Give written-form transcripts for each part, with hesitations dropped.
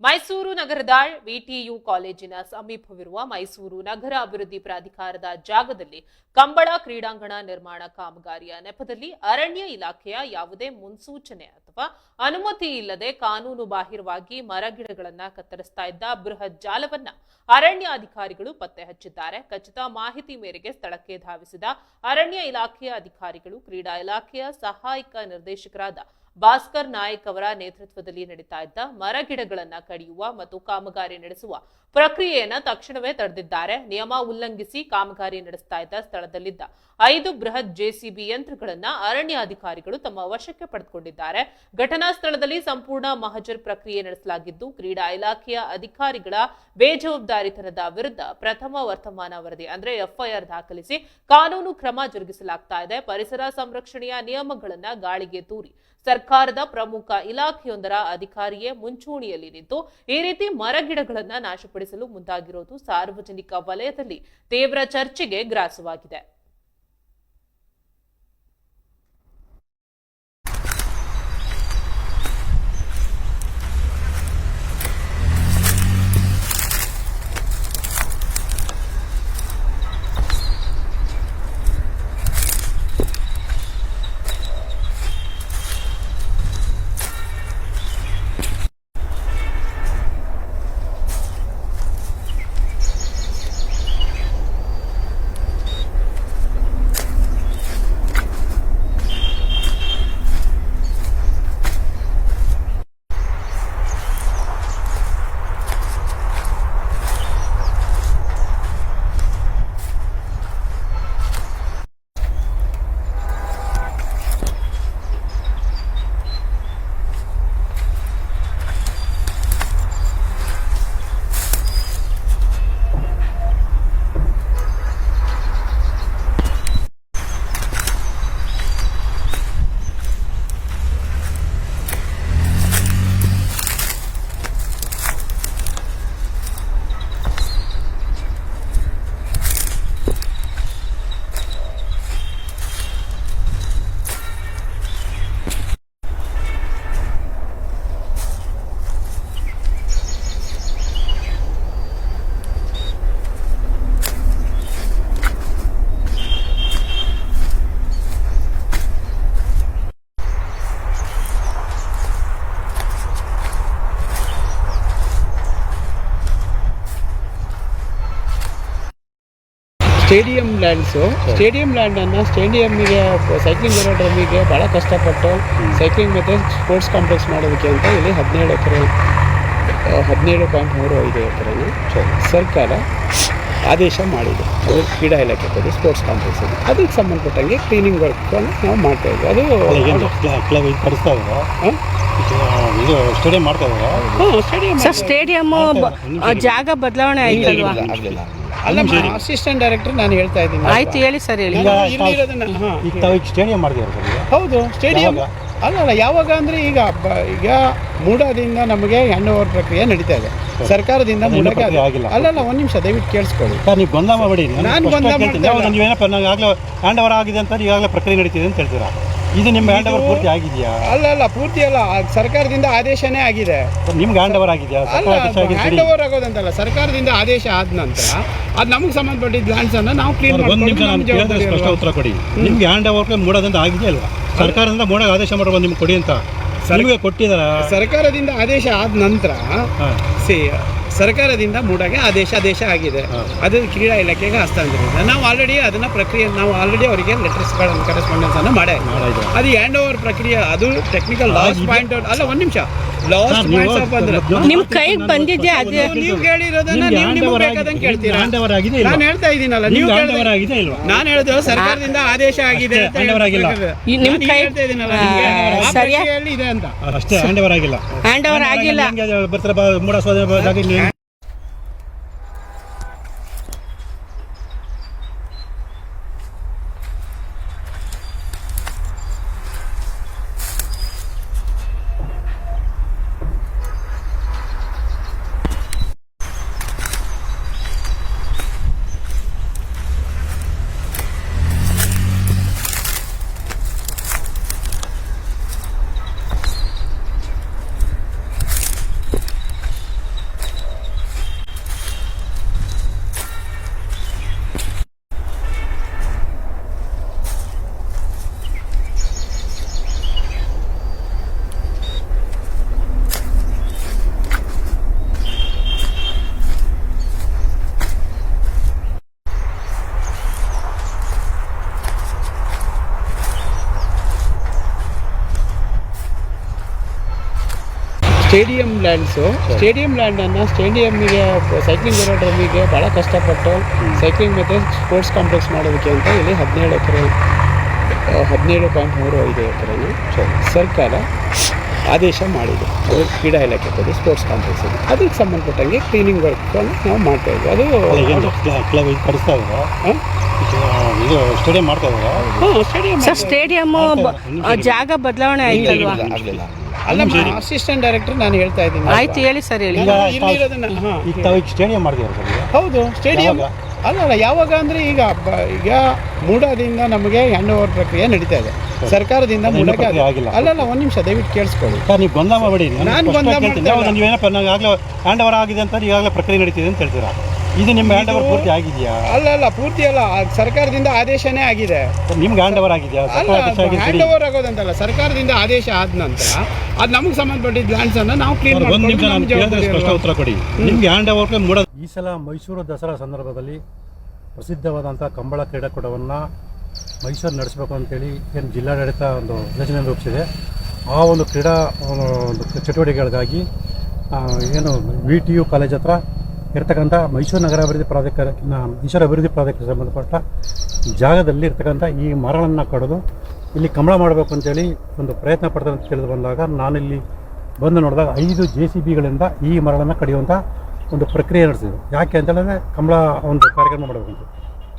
ಮೈಸೂರು ನಗರದ ವಿಟಿಯು ಕಾಲೇಜಿನ ಸಮೀಪವಿರುವ ಮೈಸೂರು ನಗರ ಅಭಿವೃದ್ಧಿ ಪ್ರಾಧಿಕಾರದ ಜಾಗದಲ್ಲಿ ಕಂಬಳ ಕ್ರೀಡಾಂಗಣ ನಿರ್ಮಾಣ ಕಾಮಗಾರಿಯ ನೆಪದಲ್ಲಿ ಅರಣ್ಯ ಇಲಾಖೆಯ ಯಾವುದೇ ಮುನ್ಸೂಚನೆ ಅಥವಾ ಅನುಮತಿ ಇಲ್ಲದೆ ಕಾನೂನು ಬಾಹಿರವಾಗಿ ಮರಗಿಡಗಳನ್ನು ಕತ್ತರಿಸ್ತಾ ಇದ್ದ ಬೃಹತ್ ಜಾಲವನ್ನ ಅರಣ್ಯ ಅಧಿಕಾರಿಗಳು ಪತ್ತೆ ಹಚ್ಚಿದ್ದಾರೆ. ಖಚಿತ ಮಾಹಿತಿ ಮೇರೆಗೆ ಸ್ಥಳಕ್ಕೆ ಧಾವಿಸಿದ ಅರಣ್ಯ ಇಲಾಖೆಯ ಅಧಿಕಾರಿಗಳು ಕ್ರೀಡಾ ಇಲಾಖೆಯ ಸಹಾಯಕ ನಿರ್ದೇಶಕರಾದ ಭಾಸ್ಕರ್ ನಾಯಕ್ ಅವರ ನೇತೃತ್ವದಲ್ಲಿ ನಡೀತಾ ಇದ್ದ ಮರಗಿಡಗಳನ್ನ ಕಡಿಯುವ ಮತ್ತು ಕಾಮಗಾರಿ ನಡೆಸುವ ಪ್ರಕ್ರಿಯೆಯನ್ನ ತಕ್ಷಣವೇ ತಡೆದಿದ್ದಾರೆ. ನಿಯಮ ಉಲ್ಲಂಘಿಸಿ ಕಾಮಗಾರಿ ನಡೆಸ್ತಾ ಇದ್ದ ಸ್ಥಳದಲ್ಲಿದ್ದ 5 ಬೃಹತ್ ಜೆಸಿಬಿ ಯಂತ್ರಗಳನ್ನ ಅರಣ್ಯ ಅಧಿಕಾರಿಗಳು ತಮ್ಮ ವಶಕ್ಕೆ ಪಡೆದುಕೊಂಡಿದ್ದಾರೆ. ಘಟನಾ ಸ್ಥಳದಲ್ಲಿ ಸಂಪೂರ್ಣ ಮಹಜರ್ ಪ್ರಕ್ರಿಯೆ ನಡೆಸಲಾಗಿದ್ದು, ಕ್ರೀಡಾ ಇಲಾಖೆಯ ಅಧಿಕಾರಿಗಳ ಬೇಜವಾಬ್ದಾರಿತನದ ವಿರುದ್ಧ ಪ್ರಥಮ ವರ್ತಮಾನ ವರದಿ ಅಂದ್ರೆ ಎಫ್ಐಆರ್ ದಾಖಲಿಸಿ ಕಾನೂನು ಕ್ರಮ ಜರುಗಿಸಲಾಗ್ತಾ ಇದೆ. ಪರಿಸರ ಸಂರಕ್ಷಣೆಯ ನಿಯಮಗಳನ್ನ ಗಾಳಿಗೆ ತೂರಿ ಸರ್ಕಾರದ ಪ್ರಮುಖ ಇಲಾಖೆಯೊಂದರ ಅಧಿಕಾರಿಯೇ ಮುಂಚೂಣಿಯಲ್ಲಿ ನಿಂತು ಈ ರೀತಿ ಮರಗಿಡಗಳನ್ನ ನಾಶಪಡಿಸಲು ಮುಂದಾಗಿರುವುದು ಸಾರ್ವಜನಿಕ ವಲಯದಲ್ಲಿ ತೀವ್ರ ಚರ್ಚೆಗೆ ಗ್ರಾಸವಾಗಿದೆ. ಸ್ಟೇಡಿಯಂ ಲ್ಯಾಂಡನ್ನು ಸ್ಟೇಡಿಯಮ್ಮಿಗೆ ಸೈಕ್ಲಿಂಗ್ ಏರೋಡ್ರಮ್ಮಿಗೆ ಭಾಳ ಕಷ್ಟಪಟ್ಟು ಸೈಕ್ಲಿಂಗ್ ಮತ್ತು ಸ್ಪೋರ್ಟ್ಸ್ ಕಾಂಪ್ಲೆಕ್ಸ್ ಮಾಡೋದಕ್ಕೆ ಅಂತ ಇಲ್ಲಿ 17 ಎಕರೆ 17.35 ಎಕರೆನ ಸರ್ಕಾರ ಆದೇಶ ಮಾಡಿದೆ. ಅದು ಕ್ರೀಡಾ ಇಲಾಖೆ ಕೊಡಿ ಸ್ಪೋರ್ಟ್ಸ್ ಕಾಂಪ್ಲೆಕ್ಸ್ ಅಲ್ಲಿ ಅದಕ್ಕೆ ಸಂಬಂಧಪಟ್ಟಂಗೆ ಕ್ಲೀನಿಂಗ್ ವರ್ಕನ್ನು ನಾವು ಮಾಡ್ತಾಯಿದ್ವಿ. ಅದು ಸ್ಟೇಡಿಯಂ ಮಾಡ್ತಾ ಇದ್ದಾರೆ. ಸ್ಟೇಡಿಯಂ ಜಾಗ ಬದಲಾವಣೆ ಆಯ್ತಲ್ವಾ? ಅಲ್ಲ, ಅಸಿಸ್ಟೆಂಟ್ ಡೈರೆಕ್ಟರ್ ನಾನು ಹೇಳ್ತಾ ಇದ್ದೀನಿ. ಆಯ್ತು, ಹೇಳಿ ಸರ್, ಹೇಳಿ. ಸ್ಟೇಡಿಯಂ ಮಾಡಿದ್ದಾರೆ. ಹೌದು, ಸ್ಟೇಡಿಯಂ ಅಲ್ಲ ಯಾವಾಗ ಅಂದರೆ ಈಗ ಮೂಡಾದಿಂದ ನಮಗೆ ಹ್ಯಾಂಡ್ ಓವರ್ ಪ್ರಕ್ರಿಯೆ ನಡೀತಾ ಇದೆ. ಸರ್ಕಾರದಿಂದ ಮೂಡಕ್ಕೆ ಆಗಿಲ್ಲ. ಅಲ್ಲಲ್ಲ, ಒಂದು ನಿಮಿಷ ದಯವಿಟ್ಟು ಕೇಳಿಸ್ಕೊಳ್ಳಿ. ನೀವು ಗೊಂದಲ ಮಾಡಬೇಡಿ. ನಾನು ಗೊಂದಲ ನೀವೇನಪ್ಪ ಈಗಾಗಲೇ ಹ್ಯಾಂಡ್ ಓವರ್ ಆಗಿದೆ ಅಂತ ಈಗಾಗಲೇ ಪ್ರಕ್ರಿಯೆ ನಡೀತಿದೆ ಅಂತ ಹೇಳ್ತೀರಾ? ಇದು ನಿಮ್ಮ ಹ್ಯಾಂಡ್ ಓವರ್ ಪೂರ್ತಿ ಆಗಿದೆಯಾ? ಅಲ್ಲ ಪೂರ್ತಿ ಅಲ್ಲ, ಸರ್ಕಾರದಿಂದ ಆದೇಶನೇ ಆಗಿದೆ. ನಿಮ್ಗೆ ಹ್ಯಾಂಡ್ ಓವರ್ ಆಗಿದೆಯಾ? ಹ್ಯಾಂಡ್ ಓವರ್ ಆಗೋದಂತಲ್ಲ, ಸರ್ಕಾರದಿಂದ ಆದೇಶ ಆದ ನಂತರ ಅದು ನಮಗೆ ಸಂಬಂಧಪಟ್ಟಿದ್ದ ಲ್ಯಾಂಡ್ಸ್ ಅನ್ನು ನಾವು ಕ್ಲೀನ್ ಒಂದು ನಿಮಿಷ ನಾನು ಕೇಳಿದ್ರೆ ಸ್ಪಷ್ಟ ಉತ್ತರ ಕೊಡಿ. ನಿಮ್ಗೆ ಹ್ಯಾಂಡ್ ಓವರ್ ಮೂಡೋದಂತ ಆಗಿದೆಯಾ ಅಲ್ವಾ? ಸರ್ಕಾರದಿಂದ ಮೂಡೋಕೆ ಆದೇಶ ಮಾಡೋದು ನಿಮ್ಗೆ ಕೊಡಿ ಅಂತ ನಿಮಗೆ ಕೊಟ್ಟಿದ್ದಾರ? ಸರ್ಕಾರದಿಂದ ಆದೇಶ ಆದ ನಂತರ ಸರ್ಕಾರದಿಂದ ಮೂಡಾಗೆ ಆದೇಶ ಆಗಿದೆ. ಅದು ಕ್ರೀಡಾ ಇಲಾಖೆಗೆ ಹಸ್ತಾಂತರಿಸಿದೆ. ನಾವು ಆಲ್ರೆಡಿ ಅದನ್ನ ಪ್ರಕ್ರಿಯೆ ಅವರಿಗೆ ಲೆಟರ್ಸ್ಗಳನ್ನು ಕರೆಸ್ಪಾಂಡೆನ್ಸ್ ಅನ್ನು ಮಾಡಿದ್ವಿ. ಅದು ಹ್ಯಾಂಡ್ ಓವರ್ ಪ್ರಕ್ರಿಯೆ, ಅದು ಟೆಕ್ನಿಕಲ್ ಲಾಸ್ ಪಾಯಿಂಟ್ ಅಲ್ಲ. ಒಂದು ನಿಮಿಷ, ಲಾಸ್ ಪಾಯಿಂಟ್ಸ್ ಆಫ್ ಅಂದ್ರೆ ನಿಮ್ ಕೈಗೆ ಬಂದಿದ್ದೆ. ಅದೇ ನೀವು ಕೇಳಿರೋದನ್ನ ನೀವು ಬೇಕಾದಂಗೆ ಕೇಳ್ತೀರಾ? ನಾನು ಹೇಳ್ತಾ ಇದ್ದೀನಲ್ಲ, ನೀವು ನಾನು ಹೇಳಿದ್ರು ಸರ್ಕಾರದಿಂದ ಆದೇಶ ಆಗಿದೆ ಅಂತ ನಿಮ್ ಕೈ ಹೇಳ್ತಾ ಇದ್ದೀನಲ್ಲ, ಸರಿಯಾಗಿ ಇದೆ ಅಂತ ಅಷ್ಟೇ. ಹ್ಯಾಂಡ್ ಓವರ್ ಆಗಿಲ್ಲ. ಹ್ಯಾಂಡ್ ಓವರ್ ಆಗಿಲ್ಲ. ಬರ್ತಾರೆ ಮೂಡ ಸ್ಟೇಡಿಯಂ ಲ್ಯಾಂಡನ್ನು ಸ್ಟೇಡಿಯಮ್ಮಿಗೆ ಸೈಕ್ಲಿಂಗ್ ಏರೋಡ್ರಮ್ಮಿಗೆ ಭಾಳ ಕಷ್ಟಪಟ್ಟು ಸೈಕ್ಲಿಂಗ್ ಮತ್ತು ಸ್ಪೋರ್ಟ್ಸ್ ಕಾಂಪ್ಲೆಕ್ಸ್ ಮಾಡೋದಕ್ಕೆ ಅಂತ ಇಲ್ಲಿ 17.35 ಎಕರೆನ ಸರ್ಕಾರ ಆದೇಶ ಮಾಡಿದೆ. ಅದು ಕ್ರೀಡಾ ಇಲಾಖೆ ಕೊಡಿ ಸ್ಪೋರ್ಟ್ಸ್ ಕಾಂಪ್ಲೆಕ್ಸ್ ಇದೆ. ಅದಕ್ಕೆ ಸಂಬಂಧಪಟ್ಟಂಗೆ ಕ್ಲೀನಿಂಗ್ ವರ್ಕನ್ನು ನಾವು ಮಾಡ್ತಾ ಇದ್ವಿ. ಅದು ಕ್ಲಬ್ ಇದು ಕಡಿಸ್ತಾ ಇದ್ದಾರೆ, ಇದು ಸ್ಟೇಡಿಯಂ ಮಾಡ್ತಾ ಇದ್ದಾರೆ. ಸ್ಟೇಡಿಯಂ ಸರ್ ಸ್ಟೇಡಿಯಂ ಜಾಗ ಬದಲಾವಣೆ ಆಯ್ತಲ್ವಾ? ಅಲ್ಲ, ಅಸಿಸ್ಟೆಂಟ್ ಡೈರೆಕ್ಟರ್ ನಾನು ಹೇಳ್ತಾ ಇದ್ದೀನಿ. ಆಯ್ತು ಹೇಳಿ ಸರ್ ಹೇಳಿ. ಈಗ ತಾವು ಸ್ಟೇಡಿಯಂ ಮಾಡಿದ್ದಾರೆ ಸರ್ ಈಗ? ಹೌದು, ಸ್ಟೇಡಿಯಂ ಅಲ್ಲ ಯಾವಾಗ ಅಂದರೆ ಈಗ ಮೂಡಾದಿಂದ ನಮಗೆ ಹ್ಯಾಂಡ್ ಓವರ್ ಪ್ರಕ್ರಿಯೆ ನಡೀತಾ ಇದೆ. ಸರ್ಕಾರದಿಂದ ಮೂಡಕ್ಕೆ ಆಗಿಲ್ಲ. ಅಲ್ಲ ಒಂದು ನಿಮಿಷ ದಯವಿಟ್ಟು ಕೇಳಿಸ್ಕೊಳ್ಳಿ. ಸರ್ ನೀವು ಗೊಂದಲ ಮಾಡಬೇಡಿ. ನಾನು ಗೊಂದಲ ಮಾಡ್ತೀನಿ. ನೀವೇನಪ್ಪ ನನಗೆ ಆಗಲೇ ಹ್ಯಾಂಡ್ ಓವರ್ ಆಗಿದೆ ಅಂತ ಈಗಾಗಲೇ ಪ್ರಕ್ರಿಯೆ ನಡೀತಿದೆ ಅಂತ ಹೇಳ್ತೀರಾ? ಇದು ನಿಮ್ಮ ಹ್ಯಾಂಡ್ ಓವರ್ ಪೂರ್ತಿ ಆಗಿದೆಯಾ? ಅಲ್ಲ ಪೂರ್ತಿ ಅಲ್ಲ, ಸರ್ಕಾರದಿಂದ ಆದೇಶನೇ ಆಗಿದೆ. ನಿಮ್ಗೆ ಹ್ಯಾಂಡ್ ಓವರ್ ಆಗಿದೆಯಾ? ಅಲ್ಲ, ಹ್ಯಾಂಡ್ ಓವರ್ ಆಗೋದಂತಲ್ಲ, ಸರ್ಕಾರದಿಂದ ಆದೇಶ ಆದ ನಂತರ ಅದು ನಮಗೆ ಸಂಬಂಧಪಟ್ಟಿದ್ದ ಲ್ಯಾಂಡ್ಸ್ ಅನ್ನು ನಾವು ಕ್ಲೀನ್ ಒಂದು ನಿಮಿಷ ನಾನು ಕೇಳಿದ್ರೆ ಸ್ಪಷ್ಟ ಉತ್ತರ ಕೊಡಿ. ನಿಮ್ಗೆ ಹ್ಯಾಂಡ್ ಓವರ್ ಮೂಡ ಈ ಸಲ ಮೈಸೂರು ದಸರಾ ಸಂದರ್ಭದಲ್ಲಿ ಪ್ರಸಿದ್ಧವಾದಂಥ ಕಂಬಳ ಕ್ರೀಡಾಕೂಟವನ್ನು ಮೈಸೂರು ನಡೆಸಬೇಕು ಅಂತೇಳಿ ಏನು ಜಿಲ್ಲಾಡಳಿತ ಒಂದು ಯೋಜನೆ ರೂಪಿಸಿದೆ. ಆ ಒಂದು ಕ್ರೀಡಾ ಒಂದು ಚಟುವಟಿಕೆಗಳಿಗಾಗಿ ಏನು VTU ಕಾಲೇಜ್ ಹತ್ರ ಇರ್ತಕ್ಕಂಥ ಮೈಸೂರು ನಗರ ಅಭಿವೃದ್ಧಿ ಪ್ರಾಧಿಕಾರ ಮೈಸೂರು ಅಭಿವೃದ್ಧಿ ಪ್ರಾಧಿಕಾರಕ್ಕೆ ಸಂಬಂಧಪಟ್ಟ ಜಾಗದಲ್ಲಿ ಇರ್ತಕ್ಕಂಥ ಈ ಮರಗಳನ್ನು ಕಡಿದು ಇಲ್ಲಿ ಕಂಬಳ ಮಾಡಬೇಕು ಅಂತೇಳಿ ಒಂದು ಪ್ರಯತ್ನ ಪಡ್ತಾರೆ ಅಂತ ತಿಳಿದು ಬಂದಾಗ ನಾನಿಲ್ಲಿ ಬಂದು ನೋಡಿದಾಗ 5 JCBಗಳಿಂದ ಈ ಮರಗಳನ್ನು ಕಡಿಯುವಂಥ ಒಂದು ಪ್ರಕ್ರಿಯೆ ನಡೆಸಿದ್ರು. ಯಾಕೆ ಅಂತೇಳಿದ್ರೆ ಕಂಬಳ ಒಂದು ಕಾರ್ಯಕ್ರಮ ಮಾಡಬೇಕಂತ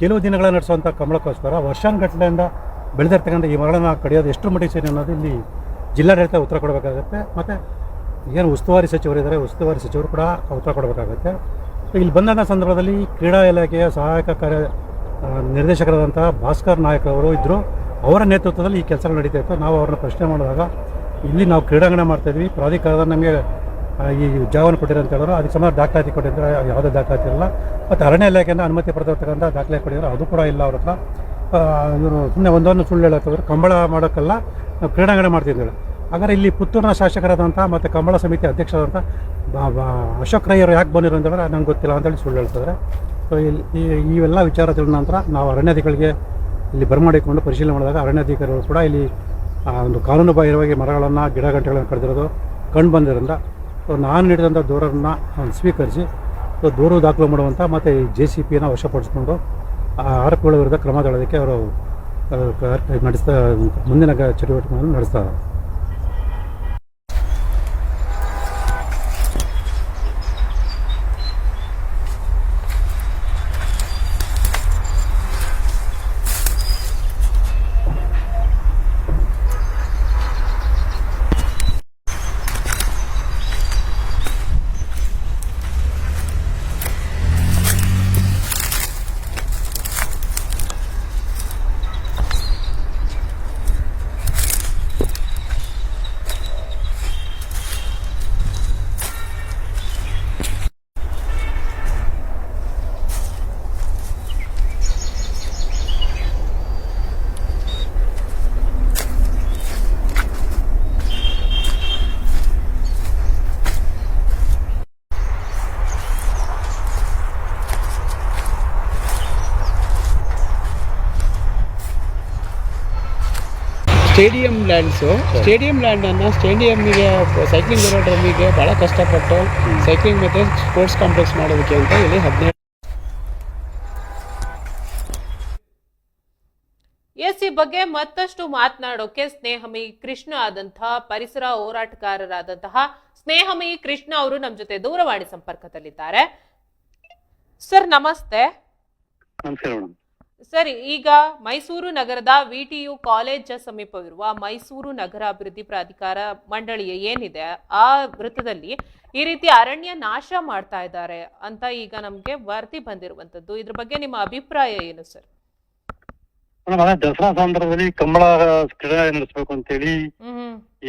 ಕೆಲವು ದಿನಗಳ ನಡೆಸುವಂಥ ಕಂಬಳಕ್ಕೋಸ್ಕರ ವರ್ಷಾನುಗಟ್ಟಲೆಯಿಂದ ಬೆಳೆದಿರ್ತಕ್ಕಂಥ ಈ ಮರಗಳನ್ನು ಕಡಿಯೋದು ಎಷ್ಟು ಮಟ್ಟಿಗೆ ಸರಿ ಅನ್ನೋದು ಇಲ್ಲಿ ಜಿಲ್ಲಾಡಳಿತ ಉತ್ತರ ಕೊಡಬೇಕಾಗುತ್ತೆ. ಮತ್ತು ಏನು ಉಸ್ತುವಾರಿ ಸಚಿವರಿದ್ದಾರೆ, ಉಸ್ತುವಾರಿ ಸಚಿವರು ಕೂಡ ಉತ್ತರ ಕೊಡಬೇಕಾಗುತ್ತೆ. ಇಲ್ಲಿ ಬಂದಂಥ ಸಂದರ್ಭದಲ್ಲಿ ಕ್ರೀಡಾ ಇಲಾಖೆಯ ಸಹಾಯಕ ನಿರ್ದೇಶಕರಾದಂಥ ಭಾಸ್ಕರ್ ನಾಯಕ್ ಅವರು ಇದ್ದರು. ಅವರ ನೇತೃತ್ವದಲ್ಲಿ ಈ ಕೆಲಸ ನಡೀತಾ ಇತ್ತು. ನಾವು ಅವ್ರನ್ನ ಪ್ರಶ್ನೆ ಮಾಡಿದಾಗ ಇಲ್ಲಿ ನಾವು ಕ್ರೀಡಾಂಗಣ ಮಾಡ್ತಾಯಿದ್ವಿ, ಪ್ರಾಧಿಕಾರದ ನಮಗೆ ಈ ಜಾಗವನ್ನು ಕೊಟ್ಟಿರೋ ಅಂತ ಹೇಳಿದ್ರು. ಅದಕ್ಕೆ ಸಂಬಂಧ ದಾಖಲಾತಿ ಕೊಟ್ಟಿದ್ದಾರೆ, ಯಾವುದೇ ದಾಖಲಾತಿ ಇಲ್ಲ. ಮತ್ತು ಅರಣ್ಯ ಇಲಾಖೆಯಿಂದ ಅನುಮತಿ ಪಡೆದಿರ್ತಕ್ಕಂಥ ದಾಖಲೆ ಕೊಟ್ಟಿದ್ದಾರೆ, ಅದು ಕೂಡ ಇಲ್ಲ ಅವ್ರ ಹತ್ರ. ಇವರು ಸುಮ್ಮನೆ ಒಂದೊಂದು ಸುಳ್ಳು ಹೇಳತ್ತವ್ರು. ಕಂಬಳ ಮಾಡೋಕ್ಕಲ್ಲ, ನಾವು ಕ್ರೀಡಾಂಗಣ ಮಾಡ್ತಿದ್ದೇವೆ. ಹಾಗಾದ್ರೆ ಇಲ್ಲಿ ಪುತ್ತೂರಿನ ಶಾಸಕರಾದಂಥ ಮತ್ತು ಕಂಬಳ ಸಮಿತಿ ಅಧ್ಯಕ್ಷರಾದಂಥ ಅಶೋಕ್ ರೈ ಅವರು ಯಾಕೆ ಬಂದಿರೋ ಅಂತಂದರೆ ನಂಗೆ ಗೊತ್ತಿಲ್ಲ ಅಂತೇಳಿ ಸುಳ್ಳು ಹೇಳ್ತಿದ್ದಾರೆ. ಸೊ ಇವೆಲ್ಲ ವಿಚಾರ ತಿಳಿದ ನಂತರ ನಾವು ಅರಣ್ಯಾಧಿಕಾರಿಗೆ ಇಲ್ಲಿ ಬರಮಾಡಿಕೊಂಡು ಪರಿಶೀಲನೆ ಮಾಡಿದಾಗ ಅರಣ್ಯಾಧಿಕಾರಿಗಳು ಕೂಡ ಇಲ್ಲಿ ಒಂದು ಕಾನೂನು ಬಾಹಿರವಾಗಿ ಮರಗಳನ್ನು ಗಿಡಗಂಟೆಗಳನ್ನು ಕಡಿದಿರೋದು ಕಂಡು ಬಂದಿರೋದ್ರಿಂದ ನಾನು ನೀಡಿದಂಥ ದೂರನ್ನು ಸ್ವೀಕರಿಸಿ ದೂರು ದಾಖಲು ಮಾಡುವಂಥ ಮತ್ತು ಈ JCBಯನ್ನು ವಶಪಡಿಸಿಕೊಂಡು ಆರೋಪಿಗಳ ವಿರುದ್ಧ ಕ್ರಮ ತಗೊಳ್ಳೋದಕ್ಕೆ ಅವರು ಮುಂದಿನ ಚಟುವಟಿಕೆಗಳನ್ನು ನಡೆಸ್ತಾರೆ. ಸ್ಟೇಡಿಯಂ ಲ್ಯಾಂಡನ್ನು ಸ್ಟೇಡಿಯಮ್ಮಿಗೆ ಸೈಕ್ಲಿಂಗ್ ಏರೋಡ್ರಮ್ಮಿಗೆ ಭಾಳ ಕಷ್ಟಪಟ್ಟು ಸೈಕ್ಲಿಂಗ್ ಮತ್ತು ಸ್ಪೋರ್ಟ್ಸ್ ಕಾಂಪ್ಲೆಕ್ಸ್ ಮಾಡೋದಕ್ಕೆ ಅಂತ ಇಲ್ಲಿ 17 ಈ ಬಗ್ಗೆ ಮತ್ತಷ್ಟು ಮಾತನಾಡೋಕೆ ಸ್ನೇಹಮಯಿ ಕೃಷ್ಣ ಆದಂತಹ ಪರಿಸರ ಹೋರಾಟಗಾರರಾದಂತಹ ಸ್ನೇಹಮಯಿ ಕೃಷ್ಣ ಅವರು ನಮ್ಮ ಜೊತೆ ದೂರವಾಣಿ ಸಂಪರ್ಕದಲ್ಲಿದ್ದಾರೆ. ಸರ್ ನಮಸ್ತೆ. ಸರಿ, ಈಗ ಮೈಸೂರು ನಗರದ VTU ಕಾಲೇಜ್ ಸಮೀಪವಿರುವ ಮೈಸೂರು ನಗರ ಅಭಿವೃದ್ಧಿ ಪ್ರಾಧಿಕಾರ ಮಂಡಳಿಯ ಏನಿದೆ ಆ ವೃತ್ತದಲ್ಲಿ ಈ ರೀತಿ ಅರಣ್ಯ ನಾಶ ಮಾಡ್ತಾ ಇದ್ದಾರೆ ಅಂತ ಈಗ ನಮ್ಗೆ ವರದಿ ಬಂದಿರುವಂತದ್ದು. ಇದ್ರ ಬಗ್ಗೆ ನಿಮ್ಮ ಅಭಿಪ್ರಾಯ ಏನು ಸರ್? ದಸರಾ ಸಂದರ್ಭದಲ್ಲಿ ಕಂಬಳ ಕ್ರೀಡೆ ನಡೆಸಬೇಕು ಅಂತ ಹೇಳಿ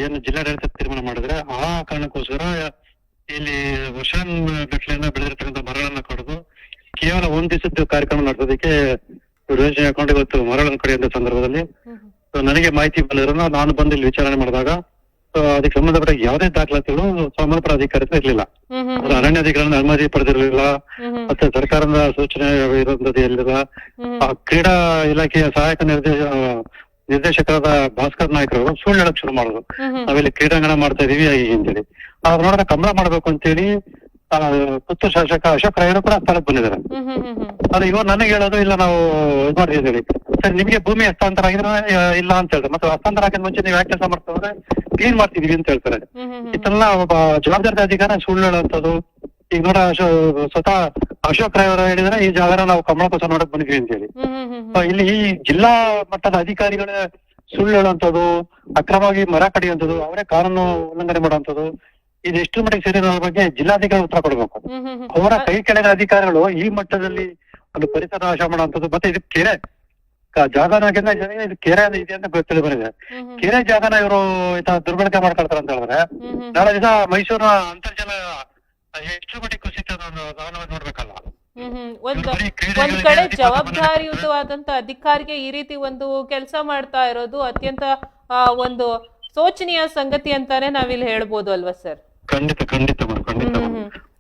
ಏನು ಜಿಲ್ಲಾಡಳಿತ ತೀರ್ಮಾನ ಮಾಡಿದ್ರೆ ಆ ಕಾರಣಕ್ಕೋಸ್ಕರ ಇಲ್ಲಿ ವರ್ಷಾನುಗಟ್ಟಲೆಯಿಂದ ಬೆಳೆದಿರ್ತಕ್ಕಂಥ ಮರಗಳನ್ನ ಕಡಿದು ಕೇವಲ ಒಂದ್ ದಿವಸದ ಕಾರ್ಯಕ್ರಮ ನಡೆಸೋದಕ್ಕೆ ಯೋಜನೆ ಹಾಕೊಂಡು ಇವತ್ತು ಮರಗಳನ್ನು ಕಡಿಯುವಂತ ಸಂದರ್ಭದಲ್ಲಿ ನನಗೆ ಮಾಹಿತಿ ಬಂದಿರೋದು ನಾನು ಬಂದು ಇಲ್ಲಿ ವಿಚಾರಣೆ ಮಾಡಿದಾಗ ಅದಕ್ಕೆ ಸಂಬಂಧಪಟ್ಟ ಯಾವುದೇ ದಾಖಲಾತಿಗಳು ಸಂಬಂಧಪಟ್ಟ ಅಧಿಕಾರಿಗಳು ಇರ್ಲಿಲ್ಲ. ಅದು ಅರಣ್ಯಾಧಿಕಾರಿಗಳ ಅನುಮತಿ ಪಡೆದಿರಲಿಲ್ಲ, ಮತ್ತೆ ಸರ್ಕಾರದ ಸೂಚನೆ ಇರುವಂತದ್ದು ಇರಲಿಲ್ಲ. ಕ್ರೀಡಾ ಇಲಾಖೆಯ ಸಹಾಯಕ ನಿರ್ದೇಶಕರಾದ ಭಾಸ್ಕರ್ ನಾಯ್ಕರವರು ಸುಳ್ಳು ಹೇಳಕ್ ಶುರು ಮಾಡೋದು, ನಾವಿಲ್ಲಿ ಕ್ರೀಡಾಂಗಣ ಮಾಡ್ತಾ ಇದೀವಿ ಅಂತೇಳಿ. ಅವ್ರು ನೋಡಿದ್ರೆ ಕಂಬಳ ಮಾಡ್ಬೇಕು ಅಂತೇಳಿ ಪುತ್ತೂರು ಶಾಸಕ ಅಶೋಕ್ ರಾಯರು ಕೂಡ ಸ್ಥಳಕ್ಕೆ ಬಂದಿದ್ದಾರೆ. ಅದು ಇವಾಗ ನನಗೆ ಹೇಳೋದು ಇಲ್ಲ ನಾವು ಇದು ಮಾಡಿದ್ದೀವಿ ಸರ್, ನಿಮ್ಗೆ ಭೂಮಿ ಹಸ್ತಾಂತರ ಆಗಿದ್ರೆ ಇಲ್ಲ ಅಂತ ಹೇಳ್ತಾರೆ. ಮತ್ತೆ ಹಸ್ತಾಂತರ ಆಗಿದ ಮುಂಚೆ ನೀವು ಯಾಕೆ ಕೆಲಸ ಮಾಡ್ತಾರೆ ಕ್ಲೀನ್ ಮಾಡ್ತಿದೀವಿ ಅಂತ ಹೇಳ್ತಾರೆ. ಇದೆಲ್ಲ ಒಬ್ಬ ಜವಾಬ್ದಾರಿ ಅಧಿಕಾರ ಸುಳ್ಳು ಹೇಳುವಂಥದ್ದು. ಈಗ ನೋಡ ಸ್ವತಃ ಅಶೋಕ್ ರಾಯ್ ಅವರು ಹೇಳಿದ್ರೆ ಈ ಜಾಗನ ನಾವು ಕಂಬಳಕೋಸ್ಕರ ನೋಡಕ್ ಬಂದಿದ್ವಿ ಅಂತ ಹೇಳಿ. ಇಲ್ಲಿ ಈ ಜಿಲ್ಲಾ ಮಟ್ಟದ ಅಧಿಕಾರಿಗಳ ಸುಳ್ಳು ಹೇಳುವಂಥದ್ದು, ಅಕ್ರಮವಾಗಿ ಮರ ಕಡಿಯುವಂಥದ್ದು, ಅವರೇ ಕಾನೂನು ಉಲ್ಲಂಘನೆ ಮಾಡುವಂಥದ್ದು, ಇದು ಎಷ್ಟು ಮಟ್ಟಿಗೆ ಸೇರಿ ಅನ್ನೋದ್ರ ಬಗ್ಗೆ ಜಿಲ್ಲಾಧಿಕಾರಿ ಉತ್ತರ ಕೊಡ್ಬೇಕು. ಅವರ ಕೈ ಕೆಳಗಿನ ಅಧಿಕಾರಿಗಳು ಈ ಮಟ್ಟದಲ್ಲಿ ಒಂದು ಪರಿಸರ ನಾಶ ಮಾಡುವಂಥದ್ದು. ಮತ್ತೆ ಇದು ಕೆರೆ ಜಾಗನ ಇದು ಕೆರೆ ಇದೆ ಅಂತ ಗೊತ್ತಿಲ್ಲ ಬಂದಿದೆ. ಕೆರೆ ಜಾಗನ ಇವರು ದುರ್ಬಳಕೆ ಮಾಡ್ಕೊಳ್ತಾರೆ ಅಂತ ಹೇಳಿದ್ರೆ ನಾಳೆ ದಿವಸ ಮೈಸೂರಿನ ಅಂತರ್ಜಲ ಎಷ್ಟು ಮಟ್ಟಿಗೆ ಕುಸಿತ ನೋಡ್ಬೇಕಲ್ಲ. ಒಂದ್ ಕಡೆ ಜವಾಬ್ದಾರಿಯುತವಾದಂತ ಅಧಿಕಾರಿಗೆ ಈ ರೀತಿ ಒಂದು ಕೆಲಸ ಮಾಡ್ತಾ ಇರೋದು ಅತ್ಯಂತ ಒಂದು ಶೋಚನೀಯ ಸಂಗತಿ ಅಂತಾನೆ ನಾವಿಲ್ಲಿ ಹೇಳ್ಬೋದು ಅಲ್ವಾ ಸರ್? ಖಂಡಿತ ಖಂಡಿತ ಖಂಡಿತ.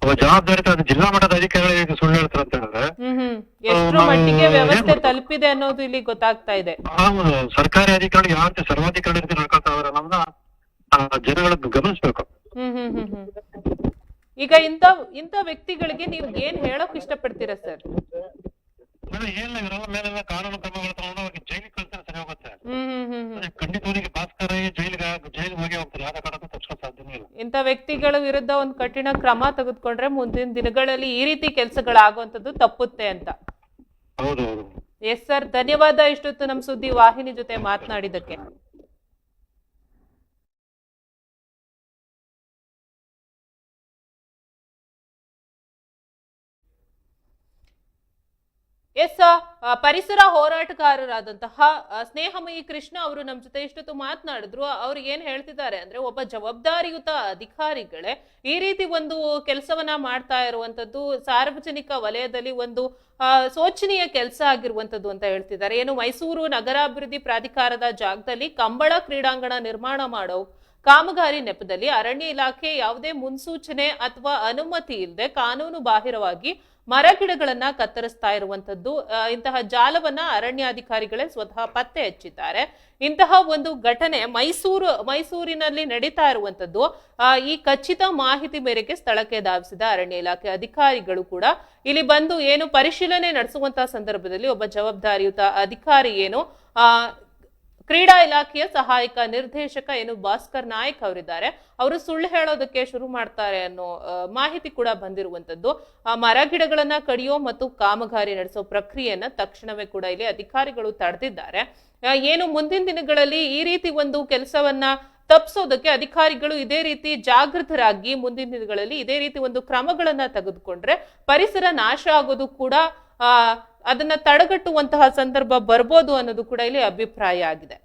ಒಬ್ಬ ಜವಾಬ್ದಾರಿ ಜಿಲ್ಲಾ ಮಟ್ಟದ ಅಧಿಕಾರಿಗಳು ಸುಳ್ಳು ಹೇಳ್ತಾರೆ ಅಂತ ಹೇಳಿದ್ರೆ ಎಷ್ಟರ ಮಟ್ಟಿಗೆ ವ್ಯವಸ್ಥೆ ತಲುಪಿದೆ ಅನ್ನೋದು ಇಲ್ಲಿ ಗೊತ್ತಾಗ್ತಾ ಇದೆ. ಹೌದು, ಸರ್ಕಾರಿ ಅಧಿಕಾರಿ ಯಾವ ಸರ್ವಾಧಿಕಾರಿ ರೀತಿ ನಡ್ಕೊಳ್ತಾ ಇದಾರೆ ನಮ್ನ ಜನಗಳು ಗಮನಿಸ್ಬೇಕು. ಈಗ ಇಂಥ ವ್ಯಕ್ತಿಗಳಿಗೆ ನೀವು ಏನ್ ಹೇಳಕ್ ಇಷ್ಟಪಡ್ತೀರಾ ಸರ್? ಏನಿಲ್ಲ, ಇವರೆಲ್ಲ ಮೇಲೆಲ್ಲ ಕಾನೂನು ಕ್ರಮಗಳು ತಗೊಂಡು ಅವ್ರಿಗೆ ಜೈಲಿಗೆ ಕಳ್ಸಿದ್ರೆ ಸರಿ ಹೋಗುತ್ತೆ. ಖಂಡಿತವರಿಗೆ ಭಾಸ್ಕರ ಜೈಲಿಗೆ ಹೋಗಿ ಹೋಗ್ತಾರೆ, ಯಾರ ಕಾರಣಕ್ಕೂ ತಪ್ಪಿಸೋಕೆ ಸಾಧ್ಯನೇ ಇಲ್ಲ. ಇಂಥ ವ್ಯಕ್ತಿಗಳ ವಿರುದ್ಧ ಒಂದು ಕಠಿಣ ಕ್ರಮ ತೆಗೆದುಕೊಂಡ್ರೆ ಮುಂದಿನ ದಿನಗಳಲ್ಲಿ ಈ ರೀತಿ ಕೆಲಸಗಳಾಗುವಂತದ್ದು ತಪ್ಪುತ್ತೆ ಅಂತ. ಹೌದು ಹೌದು. ಎಸ್ ಸರ್, ಧನ್ಯವಾದ ಇಷ್ಟೊತ್ತು ನಮ್ಮ ಸುದ್ದಿ ವಾಹಿನಿ ಜೊತೆ ಮಾತನಾಡಿದಕ್ಕೆ. ಎಸ್, ಪರಿಸರ ಹೋರಾಟಗಾರರಾದಂತಹ ಸ್ನೇಹಮಯಿ ಕೃಷ್ಣ ಅವರು ನಮ್ಮ ಜೊತೆ ಇಷ್ಟೊತ್ತು ಮಾತನಾಡಿದ್ರು. ಅವ್ರು ಏನ್ ಹೇಳ್ತಿದ್ದಾರೆ ಅಂದ್ರೆ, ಒಬ್ಬ ಜವಾಬ್ದಾರಿಯುತ ಅಧಿಕಾರಿಗಳೇ ಈ ರೀತಿ ಒಂದು ಕೆಲಸವನ್ನ ಮಾಡ್ತಾ ಇರುವಂತದ್ದು ಸಾರ್ವಜನಿಕ ವಲಯದಲ್ಲಿ ಒಂದು ಶೋಚನೀಯ ಕೆಲಸ ಆಗಿರುವಂತದ್ದು ಅಂತ ಹೇಳ್ತಿದ್ದಾರೆ. ಏನು ಮೈಸೂರು ನಗರಾಭಿವೃದ್ಧಿ ಪ್ರಾಧಿಕಾರದ ಜಾಗದಲ್ಲಿ ಕಂಬಳ ಕ್ರೀಡಾಂಗಣ ನಿರ್ಮಾಣ ಮಾಡೋ ಕಾಮಗಾರಿ ನೆಪದಲ್ಲಿ ಅರಣ್ಯ ಇಲಾಖೆ ಯಾವುದೇ ಮುನ್ಸೂಚನೆ ಅಥವಾ ಅನುಮತಿ ಇಲ್ಲದೆ ಕಾನೂನು ಬಾಹಿರವಾಗಿ ಮರಗಿಡಗಳನ್ನ ಕತ್ತರಿಸ್ತಾ ಇರುವಂತದ್ದು, ಇಂತಹ ಜಾಲವನ್ನ ಅರಣ್ಯಾಧಿಕಾರಿಗಳೇ ಸ್ವತಃ ಪತ್ತೆ ಹಚ್ಚಿದ್ದಾರೆ. ಇಂತಹ ಒಂದು ಘಟನೆ ಮೈಸೂರಿನಲ್ಲಿ ನಡೀತಾ ಇರುವಂತದ್ದು. ಈ ಖಚಿತ ಮಾಹಿತಿ ಮೇರೆಗೆ ಸ್ಥಳಕ್ಕೆ ಧಾವಿಸಿದ ಅರಣ್ಯ ಇಲಾಖೆ ಅಧಿಕಾರಿಗಳು ಕೂಡ ಇಲ್ಲಿ ಬಂದು ಏನು ಪರಿಶೀಲನೆ ನಡೆಸುವಂತಹ ಸಂದರ್ಭದಲ್ಲಿ ಒಬ್ಬ ಜವಾಬ್ದಾರಿಯುತ ಅಧಿಕಾರಿ ಏನು ಕ್ರೀಡಾ ಇಲಾಖೆಯ ಸಹಾಯಕ ನಿರ್ದೇಶಕ ಏನು ಭಾಸ್ಕರ್ ನಾಯಕ್ ಅವರಿದ್ದಾರೆ, ಅವರು ಸುಳ್ಳು ಹೇಳೋದಕ್ಕೆ ಶುರು ಮಾಡ್ತಾರೆ ಅನ್ನೋ ಮಾಹಿತಿ ಕೂಡ ಬಂದಿರುವಂತದ್ದು. ಮರಗಿಡಗಳನ್ನ ಕಡಿಯೋ ಮತ್ತು ಕಾಮಗಾರಿ ನಡೆಸೋ ಪ್ರಕ್ರಿಯೆಯನ್ನ ತಕ್ಷಣವೇ ಕೂಡ ಇಲ್ಲಿ ಅಧಿಕಾರಿಗಳು ತಡೆದಿದ್ದಾರೆ. ಏನು ಮುಂದಿನ ದಿನಗಳಲ್ಲಿ ಈ ರೀತಿ ಒಂದು ಕೆಲಸವನ್ನ ತಪ್ಪಿಸೋದಕ್ಕೆ ಅಧಿಕಾರಿಗಳು ಇದೇ ರೀತಿ ಜಾಗೃತರಾಗಿ ಮುಂದಿನ ದಿನಗಳಲ್ಲಿ ಇದೇ ರೀತಿ ಒಂದು ಕ್ರಮಗಳನ್ನ ತೆಗೆದುಕೊಂಡ್ರೆ ಪರಿಸರ ನಾಶ ಆಗೋದು ಕೂಡ ಅದನ್ನ ತಡೆಗಟ್ಟುವಂತಹ ಸಂದರ್ಭ ಬರ್ಬೋದು ಅನ್ನೋದು ಕೂಡ ಇಲ್ಲಿ ಅಭಿಪ್ರಾಯ ಆಗಿದೆ.